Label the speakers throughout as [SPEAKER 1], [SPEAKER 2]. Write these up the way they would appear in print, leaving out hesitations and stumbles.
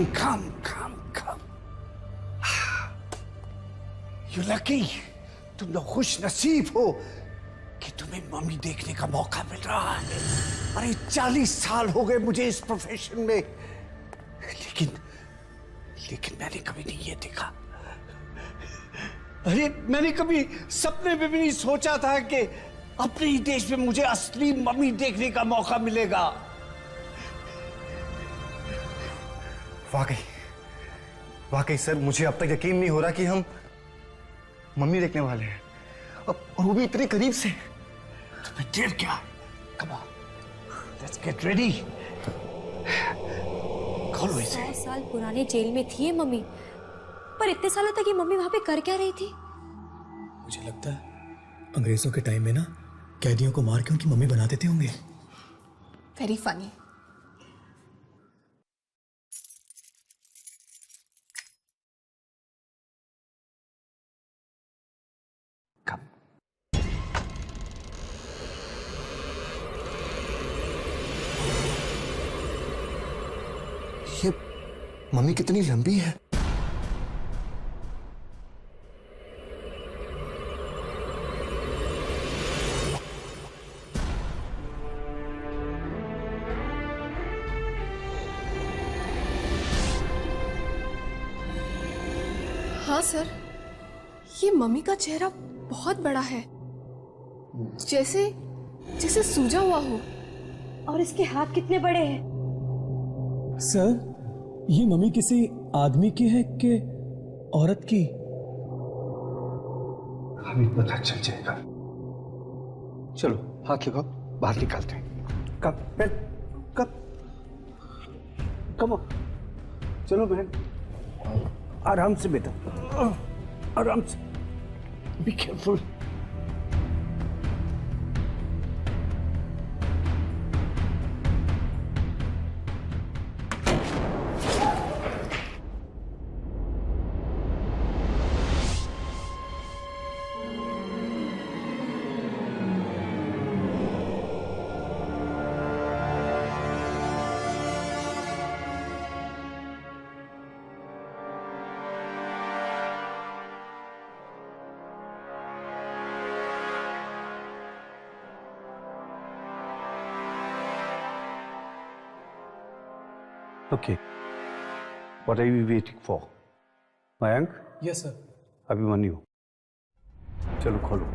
[SPEAKER 1] come. You lucky. तुम लोग खुश नसीब हो कि तुम्हें मम्मी देखने का मौका मिल रहा है। अरे 40 साल हो गए मुझे इस प्रोफेशन में, लेकिन मैंने कभी नहीं ये देखा। अरे मैंने कभी सपने में भी नहीं सोचा था कि अपने ही देश में मुझे असली मम्मी देखने का मौका मिलेगा।
[SPEAKER 2] वाकई सर, मुझे अब तक यकीन नहीं हो रहा कि हम मम्मी देखने वाले हैं, और वो भी इतने करीब से।
[SPEAKER 1] तुम्हें देर क्या? Come on, let's get ready. खोलो इसे।
[SPEAKER 3] 100 साल पुराने जेल में थी ये मम्मी, पर इतने सालों तक ये मम्मी वहां पे कर क्या रही थी?
[SPEAKER 4] मुझे लगता है अंग्रेजों के टाइम में ना कैदियों को मार के उनकी मम्मी बना देते होंगे।
[SPEAKER 5] Very funny.
[SPEAKER 2] ये मम्मी कितनी लंबी है।
[SPEAKER 5] हाँ सर, ये मम्मी का चेहरा बहुत बड़ा है, जैसे सूजा हुआ हो।
[SPEAKER 3] और इसके हाथ कितने बड़े हैं?
[SPEAKER 4] सर, ये मम्मी किसी आदमी की है कि औरत की?
[SPEAKER 1] हमें पता चल जाएगा। चलो हाथ लगाओ, बाहर निकालते हैं। कब चलो बहन, आराम से बेटा, आराम से। Be careful. Okay. What are we waiting for? Mayank?
[SPEAKER 4] Yes sir.
[SPEAKER 1] Abhimanyu, चलो खोलो।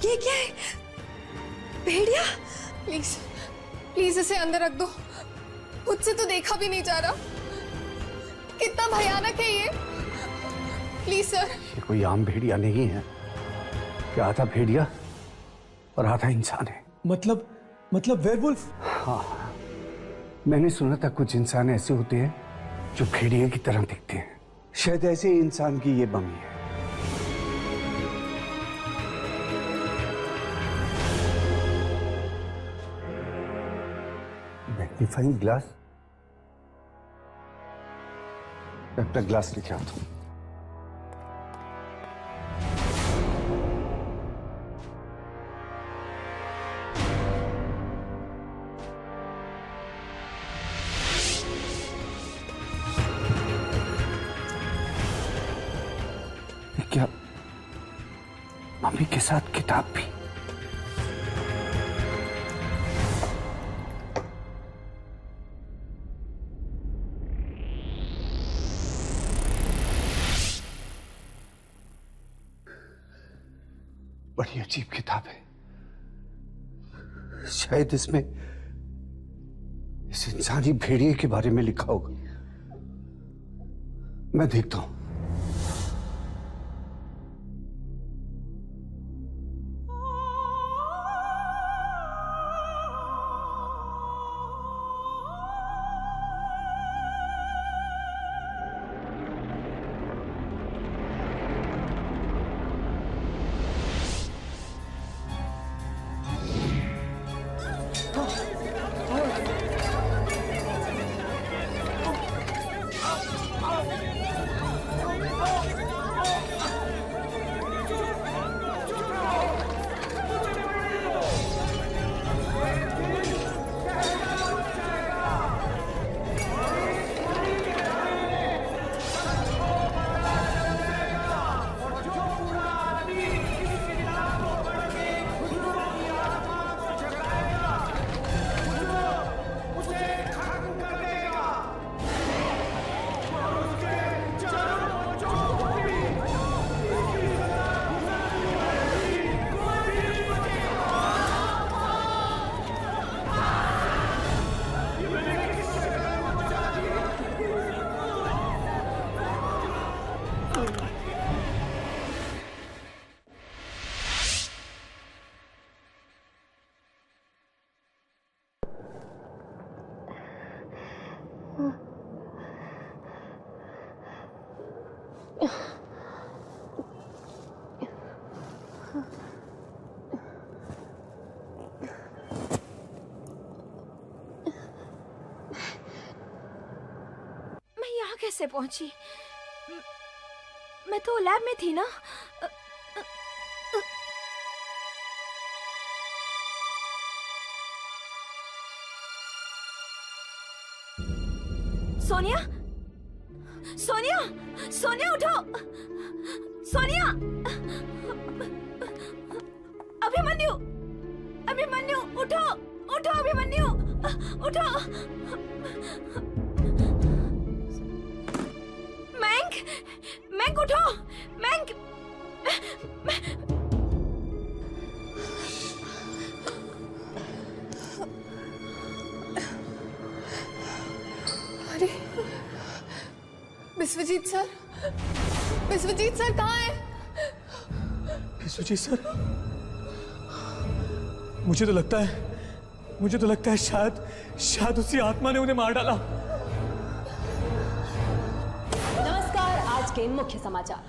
[SPEAKER 5] ये क्या है? भेड़िया? प्लीज इसे अंदर रख दो, मुझसे तो देखा भी नहीं जा रहा। कितना भयानक है ये। Please sir.
[SPEAKER 1] ये कोई आम भेड़िया नहीं है, ये आधा भेड़िया और आधा इंसान है।
[SPEAKER 4] मतलब वेयरवुल्फ?
[SPEAKER 1] हाँ, मैंने सुना था कुछ इंसान ऐसे होते हैं जो भेड़िए की तरह दिखते हैं। शायद ऐसे इंसान की ये मम्मी है। Magnifying glass? अपना ग्लास लेके आता हूं। क्या मम्मी के साथ किताब भी? बड़ी अजीब किताब है। शायद इसमें इस इंसानी भेड़िए के बारे में लिखा होगा। मैं देखता हूं।
[SPEAKER 6] कैसे पहुंची? मैं तो लैब में थी ना। सोनिया, सोनिया, सोनिया उठो, सोनिया, अभिमन्यु, अभिमन्यु उठो, उठो अभिमन्यु, उठो। मैंग, मैंग उठो, मैंग।
[SPEAKER 5] अरे विश्वजीत सर, विश्वजीत सर कहाँ हैं?
[SPEAKER 4] विश्वजीत सर, मुझे तो लगता है शायद उसी आत्मा ने उन्हें मार डाला।
[SPEAKER 3] नमस्कार, आज के मुख्य समाचार।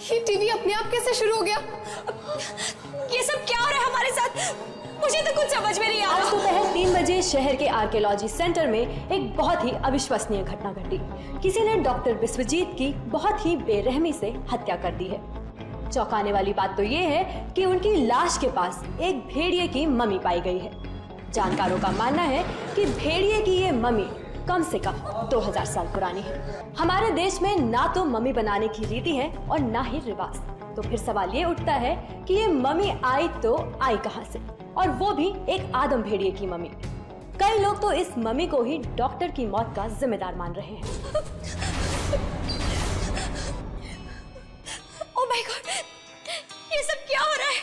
[SPEAKER 5] ये टीवी अपने आप कैसे शुरू हो गया?
[SPEAKER 6] ये सब क्या हो रहा है हमारे साथ? मुझे तो कुछ समझ में नहीं आ रहा।
[SPEAKER 3] आज दोपहर 3 बजे शहर के आर्कियोलॉजी सेंटर में एक बहुत ही अविश्वसनीय घटना घटी। किसी ने डॉक्टर विश्वजीत की बहुत ही बेरहमी से हत्या कर दी है। चौंकाने वाली बात तो ये है कि उनकी लाश के पास एक भेड़िए की मम्मी पाई गई है। जानकारों का मानना है कि भेड़िए की ये मम्मी कम से कम 2000 साल पुरानी है। हमारे देश में ना तो मम्मी बनाने की रीति है और ना ही रिवाज। तो फिर सवाल ये उठता है कि ये मम्मी आई कहां से, और वो भी एक आदम भेड़िए की मम्मी। कई लोग तो इस मम्मी को ही डॉक्टर की मौत का जिम्मेदार मान रहे हैं।
[SPEAKER 6] ओह माय गॉड, ये सब क्या हो रहा है?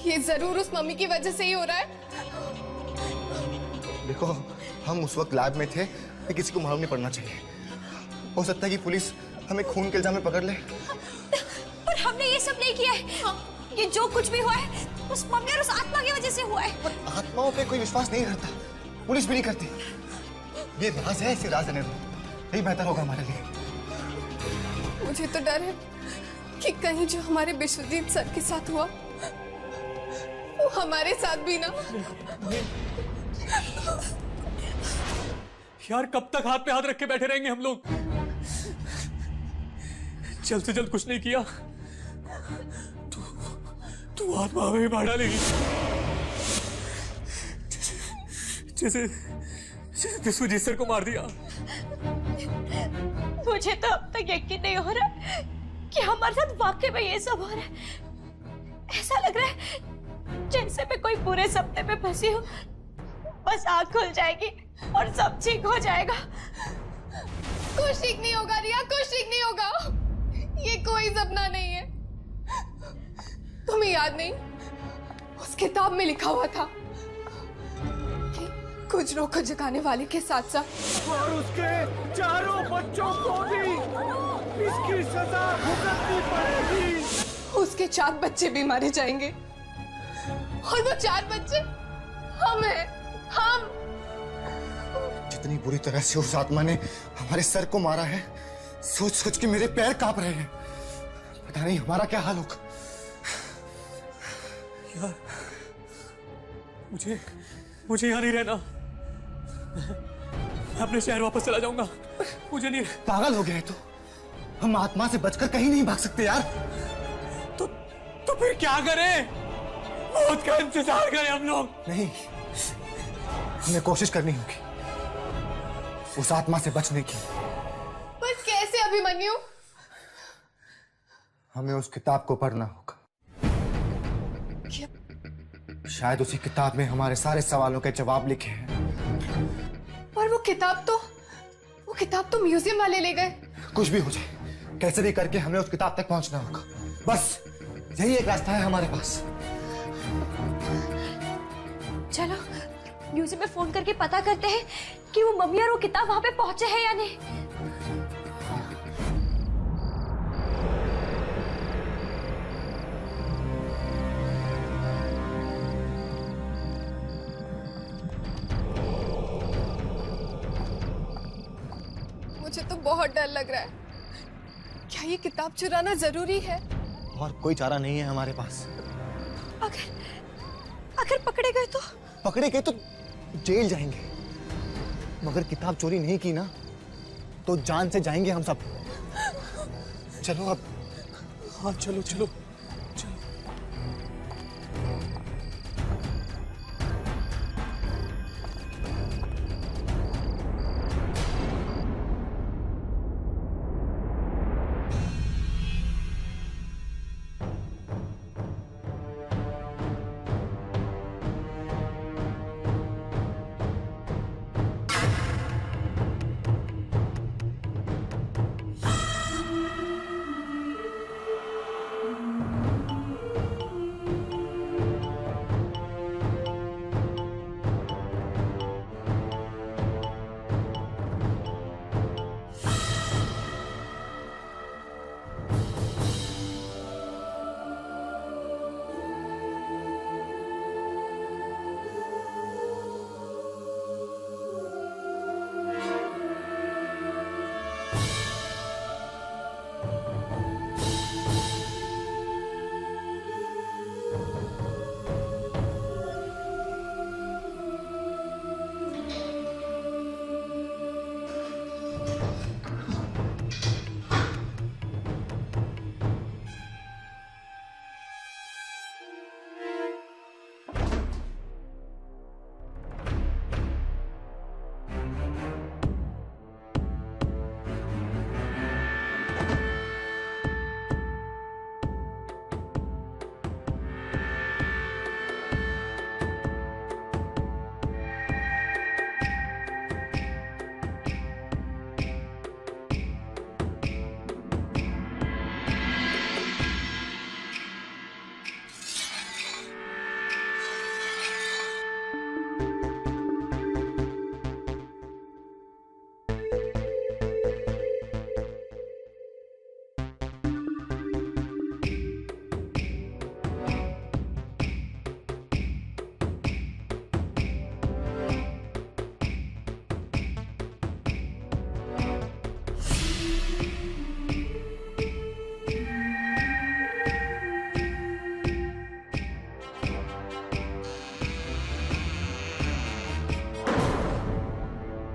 [SPEAKER 5] ये जरूर उस मम्मी की वजह से ही हो रहा है।
[SPEAKER 2] देखो, हम उस वक्त लैब में थे, कि किसी को मालूम नहीं पड़ना चाहिए। हो सकता है कि पुलिस हमें खून के इल्जाम में पकड़ ले।
[SPEAKER 6] पर हमने ये सब नहीं किया है। ये जो कुछ भी हुआ है उस मम्मी और उस आत्मा की वजह से हुआ है।
[SPEAKER 2] पर आत्माओं पे कोई विश्वास नहीं करता, पुलिस भी नहीं करती। ये राज है, इसे राज रहने दो, यही बेहतर होगा हमारे लिए।
[SPEAKER 5] मुझे तो डर है कि कहीं जो हमारे विश्वजीत सर के साथ हुआ वो हमारे साथ भी ना।
[SPEAKER 4] यार, कब तक हाथ पे हाथ रख के बैठे रहेंगे हम लोग? जल्द से जल्द कुछ नहीं किया तू आत्मा हमें मार डालेगी, जैसे विश्वजीत सर को मार दिया।
[SPEAKER 6] मुझे तो अब तक यकीन नहीं हो रहा कि हमारे साथ वाकई में ये सब हो रहा है। ऐसा लग रहा है जैसे मैं कोई पूरे सपने में फंसी हूँ। बस आँख खुल जाएगी और सब ठीक हो जाएगा।
[SPEAKER 5] कुछ ठीक नहीं होगा रिया, कुछ ठीक नहीं होगा। ये कोई सपना नहीं है। तुम्हें याद नहीं, उस किताब में लिखा हुआ था कि गुजरों को जगाने वाले के साथ साथ
[SPEAKER 1] और उसके चारों बच्चों को भी इसकी सजा भुगतनी पड़ेगी।
[SPEAKER 5] उसके 4 बच्चे भी मारे जाएंगे और वो 4 बच्चे हम हैं, हम।
[SPEAKER 2] जितनी बुरी तरह से उस आत्मा ने हमारे सर को मारा है, सोच सोच के मेरे पैर कांप रहे हैं। पता नहीं हमारा क्या हाल होगा।
[SPEAKER 4] यार, मुझे यहाँ नहीं रहना। मैं अपने शहर वापस चला जाऊंगा। मुझे नहीं।
[SPEAKER 2] पागल हो गए तो हम आत्मा से बचकर कहीं नहीं भाग सकते यार।
[SPEAKER 4] तो फिर क्या करें? मौत का इंतजार करें हम लोग?
[SPEAKER 2] नहीं, हमें कोशिश करनी होगी उस आत्मा से बचने की।
[SPEAKER 5] पर कैसे अभिमन्यु?
[SPEAKER 2] हमें उस किताब को पढ़ना होगा। शायद उसी किताब में हमारे सारे सवालों के जवाब लिखे हैं।
[SPEAKER 5] पर वो किताब तो म्यूजियम वाले ले गए।
[SPEAKER 2] कुछ भी हो जाए, कैसे भी करके हमें उस किताब तक पहुंचना होगा। बस यही एक रास्ता है हमारे पास।
[SPEAKER 6] चलो म्यूजियम में फोन करके पता करते हैं कि वो मम्मी और वो किताब वहां पे पहुंचे हैं या नहीं।
[SPEAKER 5] मुझे तो बहुत डर लग रहा है। क्या ये किताब चुराना जरूरी है?
[SPEAKER 2] और कोई चारा नहीं है हमारे पास।
[SPEAKER 6] अगर पकड़े गए तो?
[SPEAKER 2] पकड़े गए तो जेल जाएंगे, मगर किताब चोरी नहीं की ना तो जान से जाएंगे हम सब। चलो अब।
[SPEAKER 4] हाँ चलो चलो।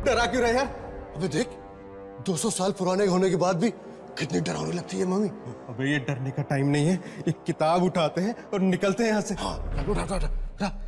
[SPEAKER 7] डरा क्यों रहे यार? अबे देख, 200 साल पुराने होने के बाद भी कितनी डरावनी लगती है मम्मी।
[SPEAKER 8] अबे ये डरने का टाइम नहीं है। एक किताब उठाते हैं और निकलते हैं यहाँ से।
[SPEAKER 7] हाँ, उठा उठा उठा उठा।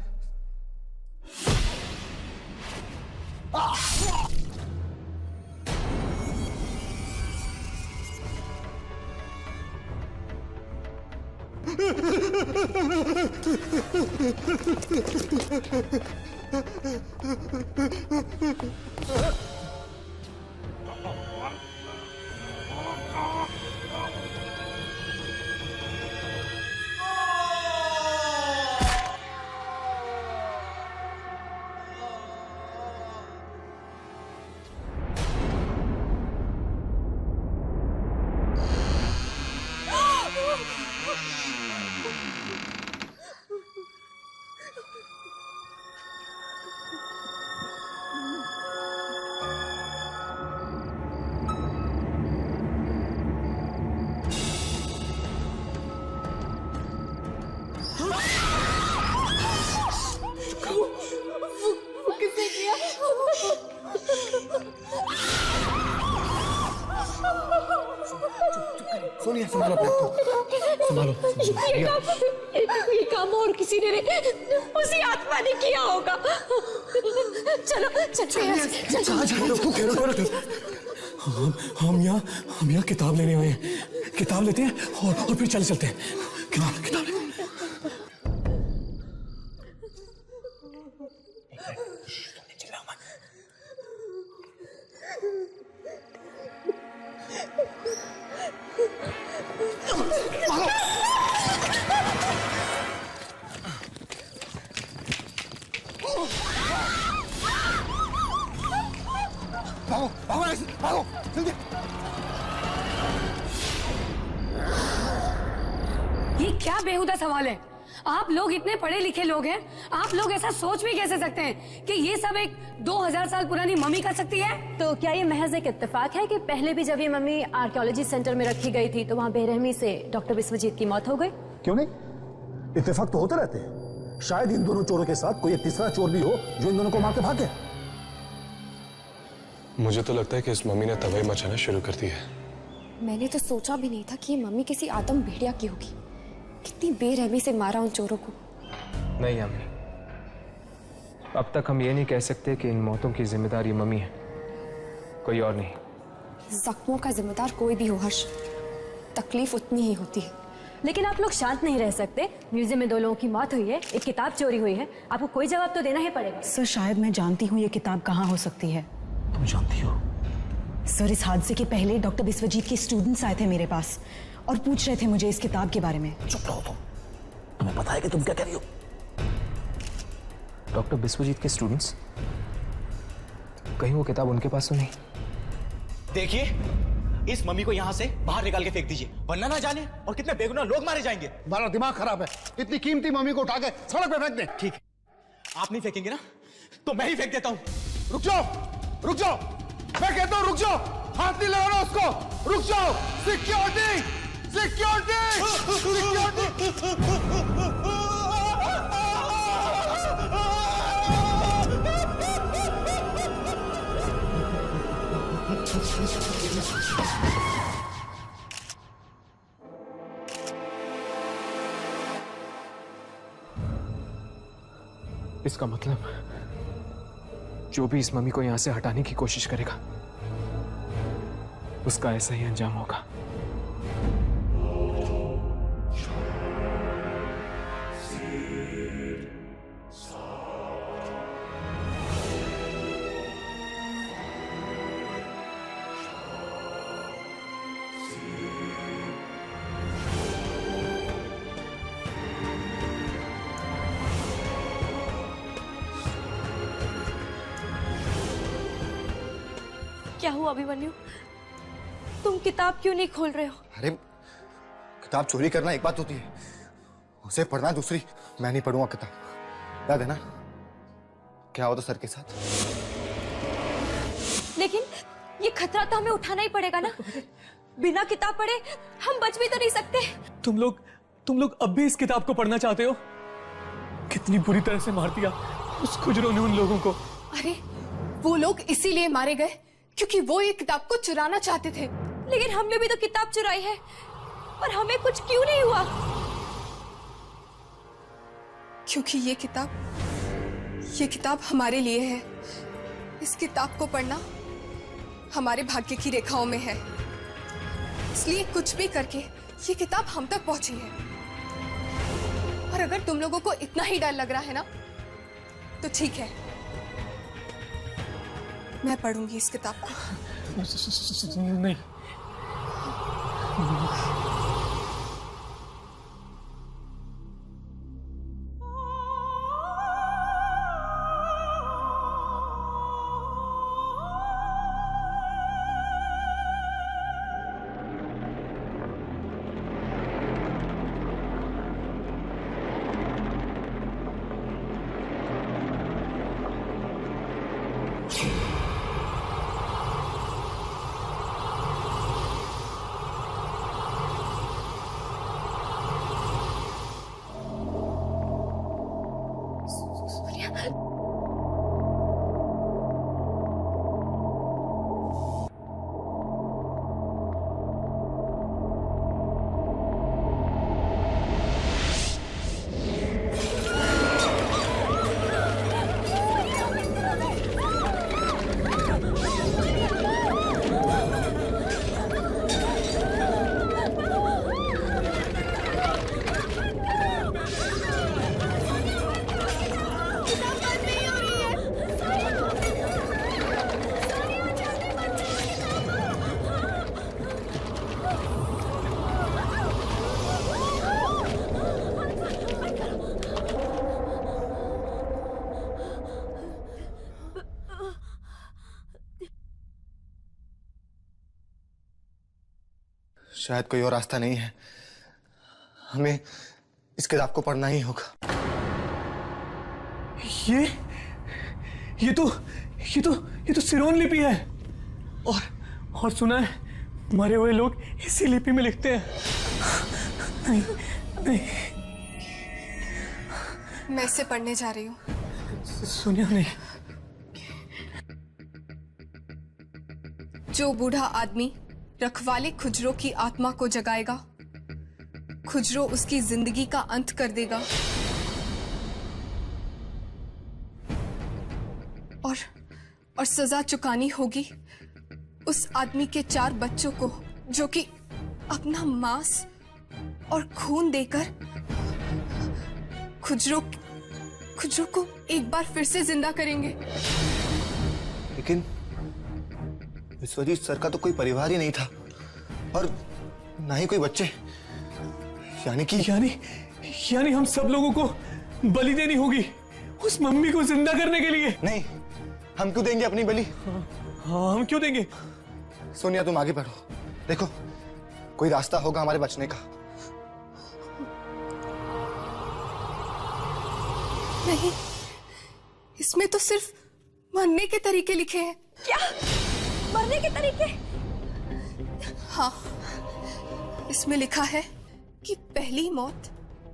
[SPEAKER 6] ये काम और किसी ने उसी आत्मा ने किया होगा। चलो
[SPEAKER 4] हम यहाँ किताब लेने आए हैं। किताब लेते हैं और फिर चलते हैं। किताब लेते हैं।
[SPEAKER 2] भागो भागो ऐसे भागो जल्दी।
[SPEAKER 9] ये क्या बेहुदा सवाल है? आप लोग इतने पढ़े लिखे लोग हैं, आप लोग ऐसा सोच भी कैसे सकते हैं कि ये सब एक 2000 साल पुरानी मम्मी कर सकती है?
[SPEAKER 3] तो क्या ये महज एक इत्तेफाक है कि पहले भी जब ये मम्मी आर्कियोलॉजी सेंटर में रखी गई थी तो वहाँ बेरहमी से डॉक्टर विश्वजीत की मौत हो गई?
[SPEAKER 10] क्यों नहीं, इत्तेफाक तो होते रहते हैं। शायद इन दोनों चोरों के साथ कोई एक तीसरा चोर भी हो जो इन दोनों को मार के भागे।
[SPEAKER 11] मुझे तो लगता है कि इस मम्मी ने तबाही मचाना शुरू कर दी है।
[SPEAKER 5] मैंने तो सोचा भी नहीं था कि ये मम्मी किसी आदम भेड़िया की होगी। कितनी बेरहमी से मारा उन चोरों को।
[SPEAKER 12] नहीं अम्मी, अब तक हम ये नहीं कह सकते कि इन मौतों की जिम्मेदार ये मम्मी है, कोई और नहीं।
[SPEAKER 5] जख्मों का जिम्मेदार कोई भी हो हर्ष, तकलीफ उतनी ही होती है।
[SPEAKER 3] लेकिन आप लोग शांत नहीं रह सकते। म्यूजियम में 2 लोगों की मौत हुई है, एक किताब चोरी हुई है, आपको कोई जवाब तो देना ही पड़ेगा।
[SPEAKER 13] सर शायद मैं जानती हूँ ये किताब कहाँ हो सकती है।
[SPEAKER 10] तुम जानती हो?
[SPEAKER 13] सर इस हादसे के पहले डॉक्टर विश्वजीत के स्टूडेंट्स आए थे मेरे पास और पूछ रहे थे मुझे इस किताब के बारे में।
[SPEAKER 10] चुप रहो तुम, तुम्हें पता है कि तुम क्या कह रही हो?
[SPEAKER 12] डॉक्टर विश्वजीत के स्टूडेंट्स? कहीं वो किताब उनके पास तो नहीं?
[SPEAKER 2] देखिए, इस मम्मी को यहाँ से बाहर निकाल के फेंक दीजिए, वरना ना जाने और कितने बेगुनाह लोग मारे जाएंगे।
[SPEAKER 10] हमारा दिमाग खराब है, इतनी कीमती मम्मी को उठा के सड़क पे फेंक दे।
[SPEAKER 2] ठीक है, आप नहीं फेंकेंगे ना तो मैं ही फेंक देता हूँ।
[SPEAKER 10] रुक जाओ, रुक जाओ, मैं कहता हूँ रुक जाओ, हाथ नहीं लगाना उसको, रुक जाओ। Security, security, security.
[SPEAKER 12] इसका मतलब जो भी इस मम्मी को यहां से हटाने की कोशिश करेगा उसका ऐसा ही अंजाम होगा।
[SPEAKER 6] क्या हुआ अभिमन्यु? तुम किताब क्यों नहीं खोल रहे हो?
[SPEAKER 2] अरे किताब चोरी करना एक बात होती है, उसे पढ़ना दूसरी। मैं नहीं पढ़ूंगा किताब, याद है ना क्या हुआ था सर के साथ?
[SPEAKER 6] लेकिन ये खतरा तो हमें उठाना ही पड़ेगा ना। बिना किताब पढ़े हम बच भी तो नहीं सकते।
[SPEAKER 4] तुम लोग अब भी इस किताब को पढ़ना चाहते हो? कितनी बुरी तरह से मार दिया उस खुजरों ने उन लोगों को।
[SPEAKER 5] अरे वो लोग इसीलिए मारे गए क्योंकि वो ये किताब को चुराना चाहते थे।
[SPEAKER 6] लेकिन हमने भी तो किताब चुराई है और हमें कुछ क्यों नहीं हुआ?
[SPEAKER 5] क्योंकि ये किताब हमारे लिए है। इस किताब को पढ़ना हमारे भाग्य की रेखाओं में है, इसलिए कुछ भी करके ये किताब हम तक पहुंची है। और अगर तुम लोगों को इतना ही डर लग रहा है ना तो ठीक है, मैं पढ़ूंगी इस किताब को।
[SPEAKER 4] नहीं,
[SPEAKER 2] शायद कोई और रास्ता नहीं है। हमें इस किताब को पढ़ना ही होगा।
[SPEAKER 4] ये तो सिरोन लिपि है और सुना है मरे हुए लोग इसी लिपि में लिखते हैं। नहीं
[SPEAKER 5] मैं इसे पढ़ने जा रही हूँ।
[SPEAKER 4] सुनिया नहीं।
[SPEAKER 5] जो बूढ़ा आदमी रखवाले खुजरो की आत्मा को जगाएगा, खुजरो उसकी जिंदगी का अंत कर देगा और सजा चुकानी होगी उस आदमी के 4 बच्चों को जो कि अपना मांस और खून देकर खुजरो को एक बार फिर से जिंदा करेंगे।
[SPEAKER 2] लेकिन विश्वजीत सर का तो कोई परिवार ही नहीं था और ना ही कोई बच्चे।
[SPEAKER 4] यानी हम सब लोगों को बलि देनी होगी उस मम्मी को जिंदा करने के लिए।
[SPEAKER 2] नहीं, हम क्यों देंगे अपनी बलि?
[SPEAKER 4] हाँ, हम क्यों देंगे?
[SPEAKER 2] सोनिया तुम आगे बढ़ो, देखो कोई रास्ता होगा हमारे बचने का।
[SPEAKER 5] नहीं, इसमें तो सिर्फ मरने के तरीके लिखे हैं।
[SPEAKER 6] क्या? मरने के तरीके?
[SPEAKER 5] हाँ, इसमें लिखा है कि पहली मौत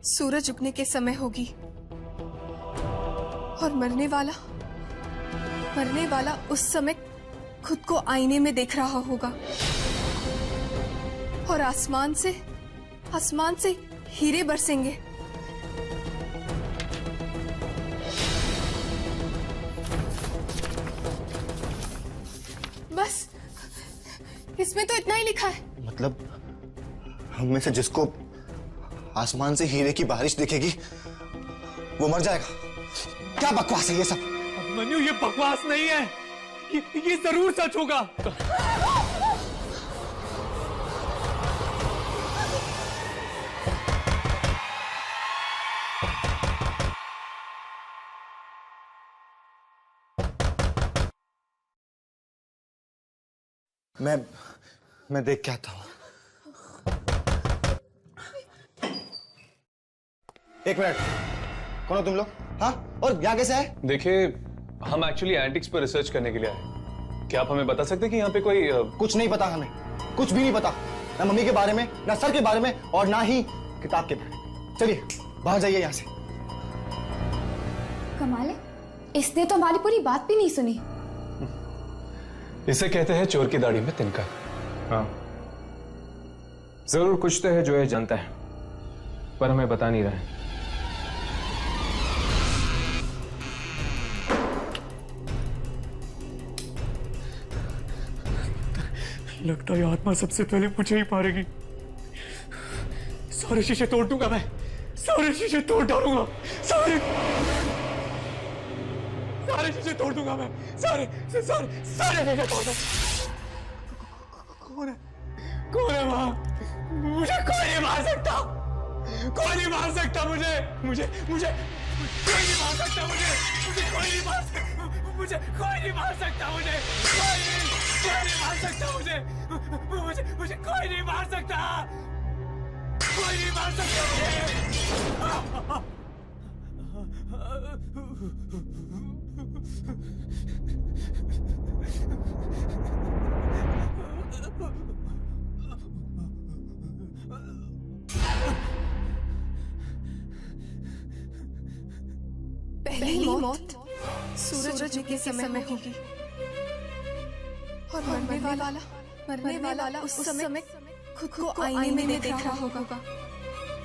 [SPEAKER 5] सूरज उगने के समय होगी और मरने वाला उस समय खुद को आईने में देख रहा होगा और आसमान से हीरे बरसेंगे। बस इसमें तो इतना ही लिखा है।
[SPEAKER 2] मतलब हम में से जिसको आसमान से हीरे की बारिश दिखेगी वो मर जाएगा? क्या बकवास है ये सब?
[SPEAKER 4] मनु, ये बकवास नहीं है, ये जरूर सच होगा।
[SPEAKER 2] मैं देख के आता हूं। एक मिनट, कौन हो तुम लोग? हाँ, और यहाँ कैसे है?
[SPEAKER 11] देखिए, हम एक्चुअली एंटिक्स पर रिसर्च करने के लिए आए। क्या आप हमें बता सकते हैं कि यहाँ पे कोई
[SPEAKER 2] कुछ नहीं पता, हमें कुछ भी नहीं पता, ना मम्मी के बारे में, ना सर के बारे में और ना ही किताब के बारे में। चलिए बाहर जाइए यहाँ से।
[SPEAKER 14] कमाल है, इसने तो हमारी पूरी बात भी नहीं सुनी।
[SPEAKER 11] इसे कहते हैं चोर की दाढ़ी में तिनका।
[SPEAKER 12] हाँ, जरूर कुछ तो है जो ये जानता है पर हमें बता नहीं रहा है।
[SPEAKER 4] लगता है आत्मा सबसे पहले मुझे ही मारेगी। सारे शीशे तोड़ दूंगा मैं, सारे शीशे तोड़ डालूंगा, सारे शीशे तोड़ दूंगा मैं, सारे शीशे तोड़ दूंगा। कौन है वहां? मुझे कोई नहीं मार सकता, कोई नहीं मार सकता मुझे कोई नहीं मार सकता, मुझे कोई नहीं मार सकता, मुझे कोई नहीं मार सकता, मुझे कोई नहीं मार सकता, मुझे कोई नहीं मार सकता, कोई नहीं मार सकता मुझे।
[SPEAKER 5] पहली मौत सूरज उगने के समय होगी और मरने वाला उस समय खुद को आईने में देख रहा होगा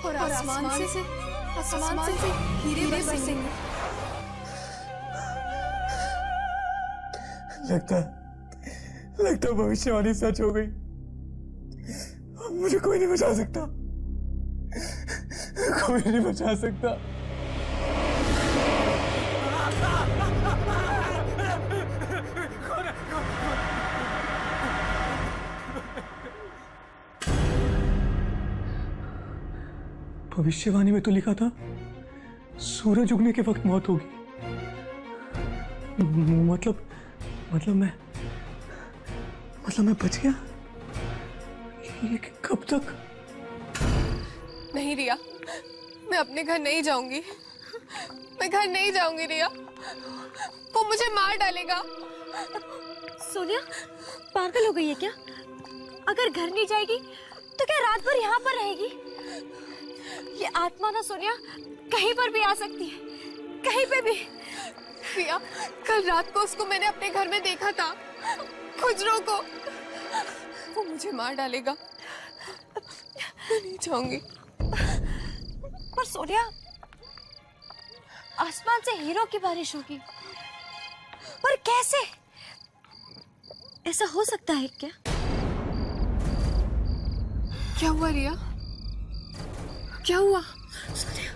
[SPEAKER 5] और आसमान से हीरे बरसेंगे।
[SPEAKER 4] लगता भविष्यवाणी सच हो गई। मुझे कोई नहीं बचा सकता, कोई नहीं बचा सकता। भविष्यवाणी में तो लिखा था सूरज उगने के वक्त मौत होगी। मतलब मैं बच गया,
[SPEAKER 1] लेकिन कब तक?
[SPEAKER 5] नहीं रिया, मैं अपने घर नहीं जाऊंगी। मैं घर नहीं जाऊंगी रिया, वो मुझे मार डालेगा।
[SPEAKER 6] सोनिया पागल हो गई है क्या? अगर घर नहीं जाएगी तो क्या रात भर यहाँ पर रहेगी? ये आत्मा ना सोनिया कहीं पर भी आ सकती है, कहीं पे भी।
[SPEAKER 5] रिया, कल रात को उसको मैंने अपने घर में देखा था, खुजरों को। वो मुझे मार डालेगा। मैं नहीं जाऊंगी।
[SPEAKER 6] पर सोनिया, आसमान से हीरो की बारिश होगी, पर कैसे? ऐसा हो सकता है क्या?
[SPEAKER 5] क्या हुआ रिया? क्या हुआ?
[SPEAKER 6] सोनिया,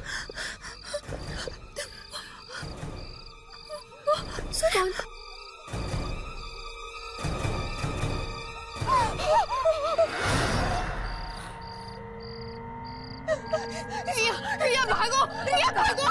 [SPEAKER 5] कौन? रिया, रिया भागो, रिया भागो।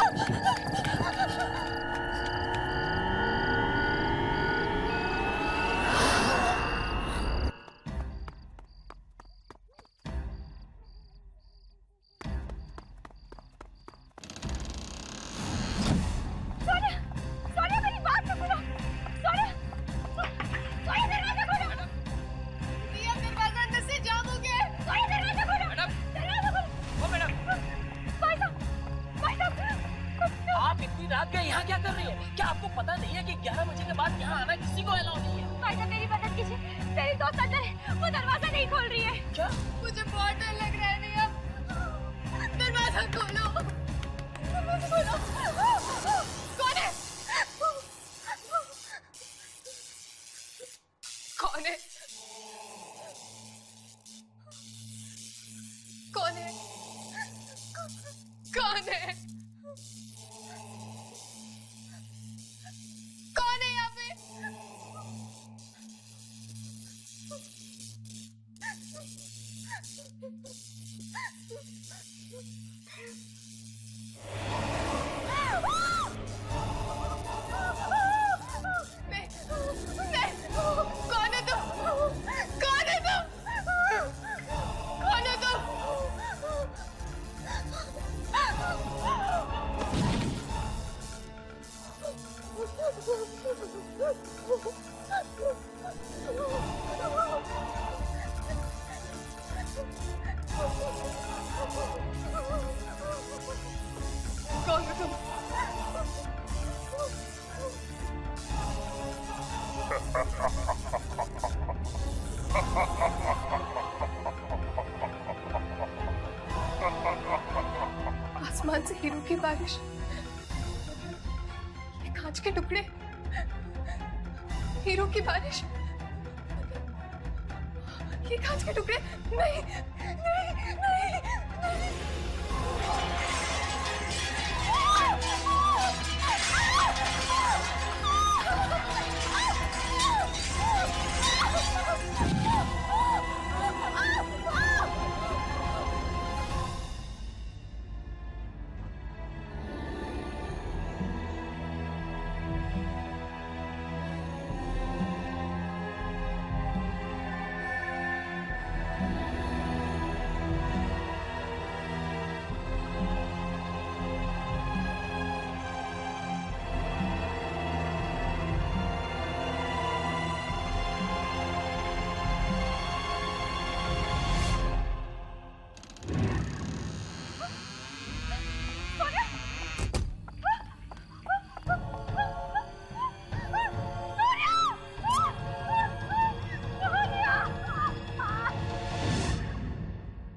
[SPEAKER 5] आसमान से हीरो की बारिश, ये कांच के टुकड़े, हीरो की बारिश, ये कांच के टुकड़े। नहीं नहीं नहीं, नहीं।